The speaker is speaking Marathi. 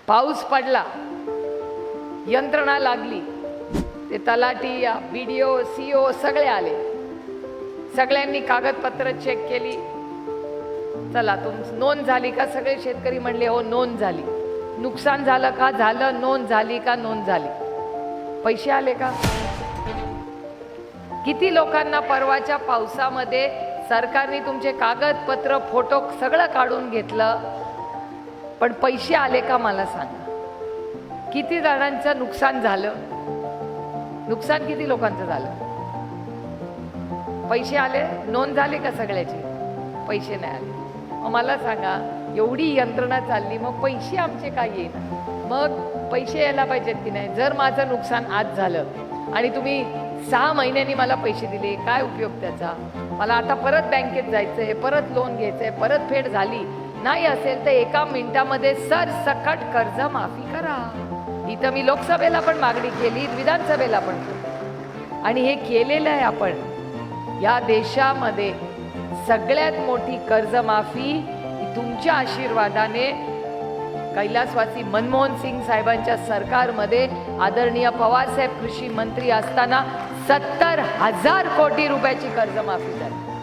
पाऊस पडला, यंत्रणा लागली, ते तलाठी BDO CO सगळे आले, सगळ्यांनी कागदपत्र चेक केली. चला नोंद झाली का? सगळे शेतकरी म्हणले हो नोंद झाली. नुकसान झालं का? झालं. नोंद झाली का? नोंद झाली. पैसे आले का? किती लोकांना परवाच्या पावसामध्ये सरकारने तुमचे कागदपत्र फोटो सगळं काढून घेतलं, पण पैसे आले का मला सांगा. किती जणांचं नुकसान झालं? नुकसान किती लोकांचं झालं? पैसे आले? नोंद झाली का सगळ्याची? पैसे नाही आले. मग मला सांगा, एवढी यंत्रणा चालली, मग पैसे आमचे काय येईल? मग पैसे यायला पाहिजेत की नाही? जर माझं नुकसान आज झालं आणि तुम्ही 6 महिन्यांनी मला पैसे दिले, काय उपयोग त्याचा? मला आता परत बँकेत जायचंय, परत लोन घ्यायचंय, परत फेड झाली नाही असेल तर 1 मिनिटामध्ये सरसकट कर्ज माफी करा. इथं मी लोकसभेला पण मागणी केली, विधानसभेला पण केली, आणि हे केलेलं आहे आपण. या देशामध्ये सगळ्यात मोठी कर्जमाफी तुमच्या आशीर्वादाने कैलासवासी मनमोहन सिंग साहेबांच्या सरकारमध्ये आदरणीय पवारसाहेब कृषी मंत्री असताना 70,000 कोटी रुपयाची कर्जमाफी झाली.